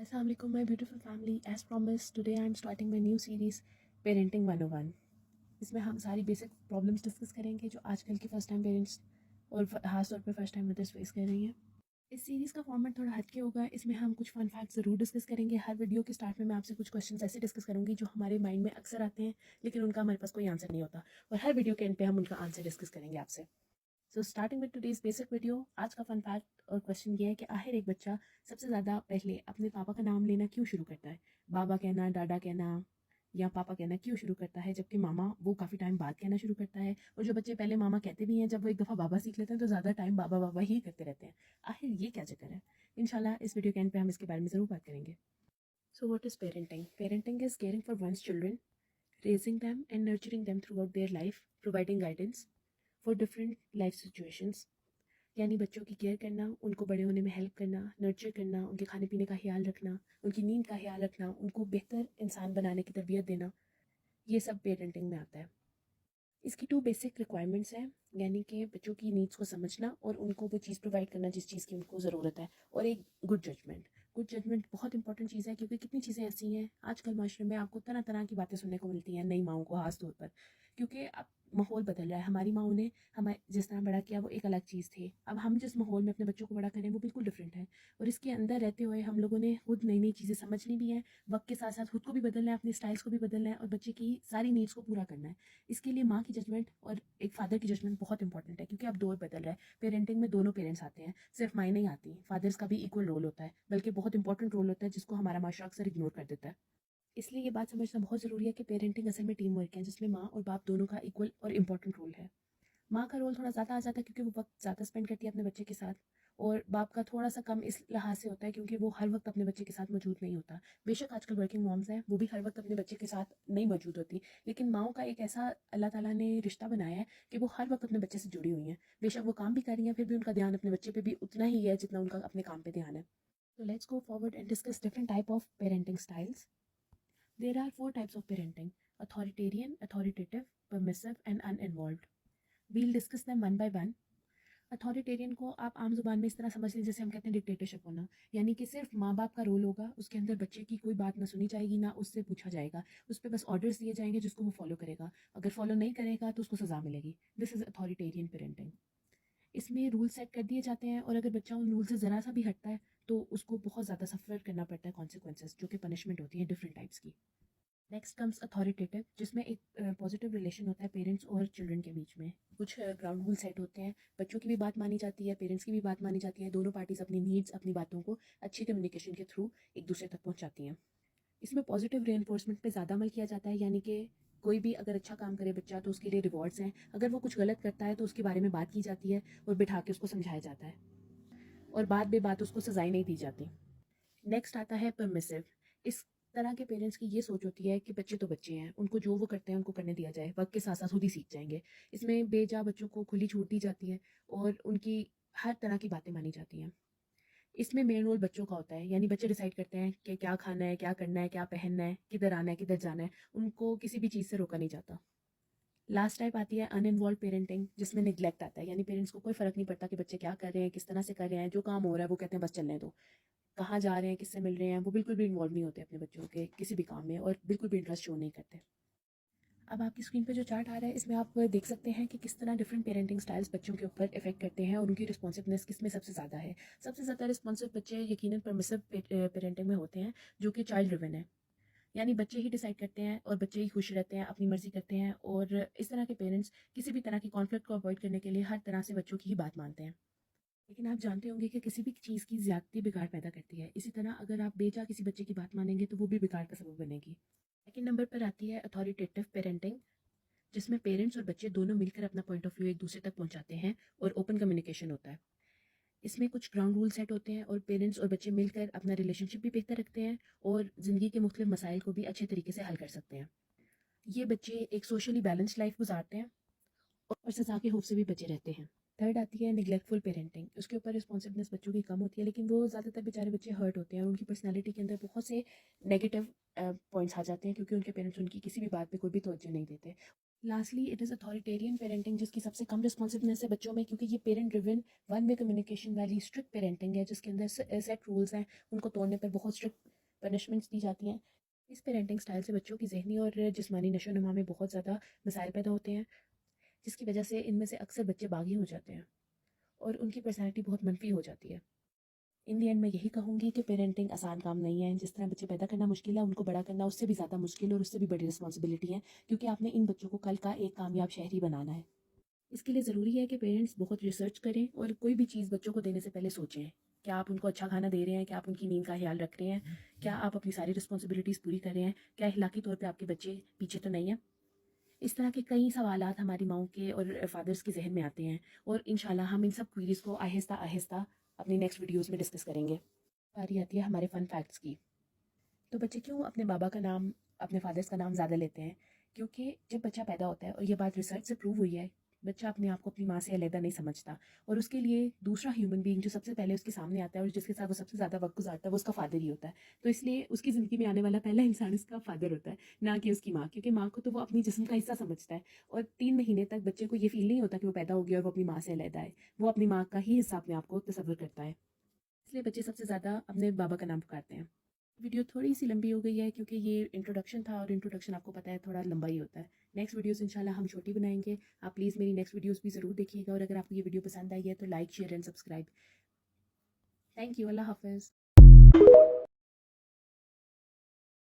Assalamu alaikum, my beautiful family. As promised, today I am starting my new series Parenting 101. इसमें हम सारी basic problems discuss करेंगे जो आजकल के फर्स्ट टाइम पेरेंट्स और खास तौर पे फर्स्ट टाइम मदर्स फेस कर रही हैं। इस सीरीज़ का फॉर्मेट थोड़ा हटके होगा। इसमें हम कुछ फन फैक्ट ज़रूर डिस्कस करेंगे। हर वीडियो के स्टार्ट में मैं आपसे कुछ क्वेश्चंस ऐसे डिस्कस करूँगी जो हमारे माइंड में अक्सर आते हैं लेकिन उनका हमारे पास कोई आंसर नहीं होता, और हर वीडियो के एंड पे हम उनका आंसर डिस्कस करेंगे आपसे। So starting with today's basic video. आज का फन फैक्ट और क्वेश्चन ये है कि आखिर एक बच्चा सबसे ज़्यादा पहले अपने पापा का नाम लेना क्यों शुरू करता है? बाबा कहना, डाडा कहना या पापा कहना क्यों शुरू करता है, जबकि मामा वो काफ़ी टाइम बाद कहना शुरू करता है। और जो बच्चे पहले मामा कहते भी हैं, जब वो एक दफ़ा बाबा सीख लेते हैं तो ज़्यादा टाइम बाबा बाबा ही करते रहते हैं। आखिर ये क्या चक्कर है? इंशाल्लाह इस वीडियो के एंड पे हम इसके बारे में ज़रूर बात करेंगे। So what is parenting? Parenting is caring for ones children, raising them and nurturing them throughout their life, providing guidance for different life situations। यानी बच्चों की केयर करना, उनको बड़े होने में हेल्प करना, नर्चर करना, उनके खाने पीने का ख्याल रखना, उनकी नींद का ख्याल रखना, उनको बेहतर इंसान बनाने की तरबियत देना, ये सब पेरेंटिंग में आता है। इसकी 2 बेसिक रिक्वायरमेंट्स हैं, यानी कि बच्चों की नीड्स को समझना और उनको वो चीज़ प्रोवाइड करना जिस चीज़ की उनको ज़रूरत है, और एक गुड जजमेंट। गुड जजमेंट बहुत इंपॉर्टेंट चीज़ है, क्योंकि कितनी चीज़ें ऐसी हैं आजकल माशरे में आपको तरह तरह की बातें सुनने को मिलती हैं नई माओं को, खास तौर पर क्योंकि अब माहौल बदल रहा है। हमारी माओं ने हमें जिस तरह बड़ा किया वो एक अलग चीज़ थी, अब हम जिस माहौल में अपने बच्चों को बड़ा करें वो बिल्कुल डिफरेंट है, और इसके अंदर रहते हुए हम लोगों ने खुद नई नई चीज़ें समझनी भी हैं, वक्त के साथ साथ खुद को भी बदलना है, अपने स्टाइल्स को भी बदलना है, और बच्चे की सारी नीड्स को पूरा करना है। इसके लिए माँ की जजमेंट और एक फादर की जजमेंट बहुत इंपॉर्टेंट है, क्योंकि अब दौर बदल रहा है। पेरेंटिंग में दोनों पेरेंट्स आते हैं, सिर्फ माएँ नहीं आती, फादर्स का भी इक्वल रोल होता है, बल्कि बहुत इंपॉर्टेंट रोल होता है जिसको हमारा माशरा अक्सर इग्नोर कर देता है। इसलिए ये बात समझना बहुत ज़रूरी है कि पेरेंटिंग असल में टीम वर्क है, जिसमें माँ और बाप दोनों का इक्वल और इंपॉर्टेंट रोल है। माँ का रोल थोड़ा ज़्यादा आ जाता है क्योंकि वो वक्त ज़्यादा स्पेंड करती है अपने बच्चे के साथ, और बाप का थोड़ा सा कम इस लिहाज से होता है क्योंकि वो हर वक्त अपने बच्चे के साथ मौजूद नहीं होता। बेशक आजकल वर्किंग मॉम्स हैं, वो भी हर वक्त अपने बच्चे के साथ नहीं मौजूद होती, लेकिन माओं का एक ऐसा अल्लाह ताला ने रिश्ता बनाया है कि वो हर वक्त अपने बच्चे से जुड़ी हुई हैं। बेशक वो काम भी कर रही हैं, फिर भी उनका ध्यान अपने बच्चे पे भी उतना ही है जितना उनका अपने काम पे ध्यान है। तो let's go forward and discuss different type of parenting styles. There are 4 types of parenting: authoritarian, authoritative, permissive, and uninvolved. We'll discuss them one by one. Authoritarian को आप आम जुबान में इस तरह समझ लें जैसे हम कहते हैं डिक्टेटरशिप होना, यानी कि सिर्फ माँ बाप का रोल होगा, उसके अंदर बच्चे की कोई बात ना सुनी जाएगी, ना उससे पूछा जाएगा, उस पर बस ऑर्डर्स दिए जाएंगे जिसको वो फॉलो करेगा, अगर फॉलो नहीं करेगा तो उसको सजा मिलेगी। This is authoritarian parenting. इसमें रूल सेट कर दिए जाते हैं, और अगर बच्चा उन रूल से ज़रा सा भी हटता है तो उसको बहुत ज़्यादा सफ़र करना पड़ता है, कॉन्सिक्वेंसेस जो कि पनिशमेंट होती है डिफरेंट टाइप्स की। नेक्स्ट कम्स अथॉरिटेटिव, जिसमें एक पॉजिटिव रिलेशन होता है पेरेंट्स और चिल्ड्रन के बीच में। कुछ ग्राउंड रूल सेट होते हैं, बच्चों की भी बात मानी जाती है, पेरेंट्स की भी बात मानी जाती है, दोनों पार्टीज अपनी नीड्स, अपनी बातों को अच्छी कम्युनिकेशन के थ्रू एक दूसरे तक पहुंचाती हैं। इसमें पॉजिटिव रेनफोर्समेंट पे ज़्यादा अमल किया जाता है, यानी कि कोई भी अगर अच्छा काम करे बच्चा तो उसके लिए रिवॉर्ड्स हैं, अगर वो कुछ गलत करता है तो उसके बारे में बात की जाती है और बिठा के उसको समझाया जाता है, और बाद बे बात उसको सजाएं नहीं दी जाती। नेक्स्ट आता है परमिसिव। इस तरह के पेरेंट्स की ये सोच होती है कि बच्चे तो बच्चे हैं, उनको जो वो करते हैं उनको करने दिया जाए, वक्त के साथ साथ खुद ही सीख जाएंगे। इसमें बेजा बच्चों को खुली छूट दी जाती है और उनकी हर तरह की बातें मानी जाती हैं। इसमें मेन रोल बच्चों का होता है, यानी बच्चे डिसाइड करते हैं कि क्या खाना है, क्या करना है, क्या पहनना है, किधर आना है, किधर जाना है, उनको किसी भी चीज़ से रोका नहीं जाता। लास्ट टाइप आती है अनइन्वॉल्व पेरेंटिंग, जिसमें निगलेक्ट आता है, यानी पेरेंट्स को कोई फ़र्क नहीं पड़ता कि बच्चे क्या कर रहे हैं, किस तरह से कर रहे हैं, जो काम हो रहा है वो कहते हैं बस चलने दो। कहाँ जा रहे हैं, किससे मिल रहे हैं, वो बिल्कुल भी इन्वॉल्व नहीं होते अपने बच्चों के किसी भी काम में, और बिल्कुल भी इंटरेस्ट शो नहीं करते। अब आपकी स्क्रीन पे जो चार्ट आ रहा है इसमें आप देख सकते हैं कि किस तरह डिफरेंट पेरेंटिंग स्टाइल्स बच्चों के ऊपर इफेक्ट करते हैं और उनकी रिस्पॉन्सिवनेस किस में सबसे ज़्यादा है। सबसे ज़्यादा रिस्पॉन्सिव बच्चे यकीनन परमिसिव पेरेंटिंग में होते हैं, जो कि चाइल्ड ड्रिवन है, यानी बच्चे ही डिसाइड करते हैं और बच्चे ही खुश रहते हैं, अपनी मर्जी करते हैं, और इस तरह के पेरेंट्स किसी भी तरह की कॉन्फ्लिक्ट को अवॉइड करने के लिए हर तरह से बच्चों की ही बात मानते हैं। लेकिन आप जानते होंगे कि किसी भी चीज़ की ज़्यादती बिगाड़ पैदा करती है, इसी तरह अगर आप बेजा किसी बच्चे की बात मानेंगे तो वो भी बिगाड़ का सबब बनेगी। सेकंड नंबर पर आती है अथॉरिटेटिव पेरेंटिंग, जिसमें पेरेंट्स और बच्चे दोनों मिलकर अपना पॉइंट ऑफ व्यू एक दूसरे तक पहुंचाते हैं और ओपन कम्युनिकेशन होता है। इसमें कुछ ग्राउंड रूल सेट होते हैं और पेरेंट्स और बच्चे मिलकर अपना रिलेशनशिप भी बेहतर रखते हैं और ज़िंदगी के मुख्तलिफ मसाइल को भी अच्छे तरीके से हल कर सकते हैं। ये बच्चे एक सोशली बैलेंस्ड लाइफ गुजारते हैं और सजा के खौफ से भी बचे रहते हैं। थर्ड आती है निगलेक्टफुल पेरेंटिंग। उसके ऊपर रिस्पॉन्सिवनेस बच्चों की कम होती है, लेकिन वो ज़्यादातर बेचारे बच्चे हर्ट होते हैं और उनकी पर्सनैलिटी के अंदर बहुत से नेगेटिव पॉइंट्स आ जाते हैं, क्योंकि उनके पेरेंट्स उनकी किसी भी बात पे कोई भी तवज्जो नहीं देते। Lastly it is authoritarian parenting, जिसकी सबसे कम रिस्पॉन्सिवनेस है बच्चों में, क्योंकि ये parent driven one way communication वाली स्ट्रिक्ट पेरेंटिंग है, जिसके अंदर सेट रूल्स हैं, उनको तोड़ने पर बहुत स्ट्रिक्ट पनिशमेंट्स दी जाती हैं। इस पेरेंटिंग स्टाइल से बच्चों की ज़हनी और जिस्मानी नशो-नुमा में बहुत ज़्यादा मसाइल पैदा होते हैं, जिसकी वजह से इनमें से अक्सर बच्चे बागी हो जाते हैं और उनकी पर्सनैलिटी बहुत मनफी हो जाती है। इन दी एंड मैं यही कहूँगी कि पेरेंटिंग आसान काम नहीं है। जिस तरह बच्चे पैदा करना मुश्किल है, उनको बड़ा करना उससे भी ज़्यादा मुश्किल और उससे भी बड़ी रिस्पॉन्सिबिलिटी है, क्योंकि आपने इन बच्चों को कल का एक कामयाब शहरी बनाना है। इसके लिए ज़रूरी है कि पेरेंट्स बहुत रिसर्च करें और कोई भी चीज़ बच्चों को देने से पहले सोचें। क्या आप उनको अच्छा खाना दे रहे हैं? क्या आप उनकी नींद का ख्याल रख रहे हैं? क्या आप अपनी सारी रिस्पॉन्सिबिलिटीज़ पूरी कर रहे हैं? क्या अखलाकी तौर पे आपके बच्चे पीछे तो नहीं हैं? इस तरह के कई सवालात हमारी माँओं के और फादर्स के ज़हन में आते हैं और इंशाल्लाह हम इन सब क्वेरीज़ को आहिस्ता-आहिस्ता अपनी नेक्स्ट वीडियोज़ में डिस्कस करेंगे। बारी आती है हमारे फ़न फैक्ट्स की। तो बच्चे क्यों अपने बाबा का नाम, अपने फादर्स का नाम ज़्यादा लेते हैं? क्योंकि जब बच्चा पैदा होता है, और ये बात रिसर्च से प्रूव हुई है, बच्चा अपने आप को अपनी माँ से अलग नहीं समझता और उसके लिए दूसरा ह्यूमन बीइंग जो सबसे पहले उसके सामने आता है और जिसके साथ वो सबसे ज़्यादा वक्त गुजारता है, वो उसका फादर ही होता है। तो इसलिए उसकी ज़िंदगी में आने वाला पहला इंसान उसका फादर होता है, ना कि उसकी माँ, क्योंकि माँ को तो वो अपनी जिस्म का हिस्सा समझता है और 3 महीने तक बच्चे को ये फील नहीं होता कि वो पैदा हो गया और वो अपनी माँ से अलग है। वो अपनी माँ का ही हिस्सा अपने आप को तसव्वुर करता है। इसलिए बच्चे सबसे ज़्यादा अपने बाबा का नाम पुकारते हैं। वीडियो थोड़ी सी लंबी हो गई है क्योंकि ये इंट्रोडक्शन था और इंट्रोडक्शन आपको पता है थोड़ा लंबा ही होता है। नेक्स्ट वीडियोस इंशाल्लाह हम छोटी बनाएंगे। आप प्लीज़ मेरी नेक्स्ट वीडियोस भी ज़रूर देखिएगा और अगर आपको ये वीडियो पसंद आई है तो like share and subscribe. Thank you. अल्लाह हाफिज़।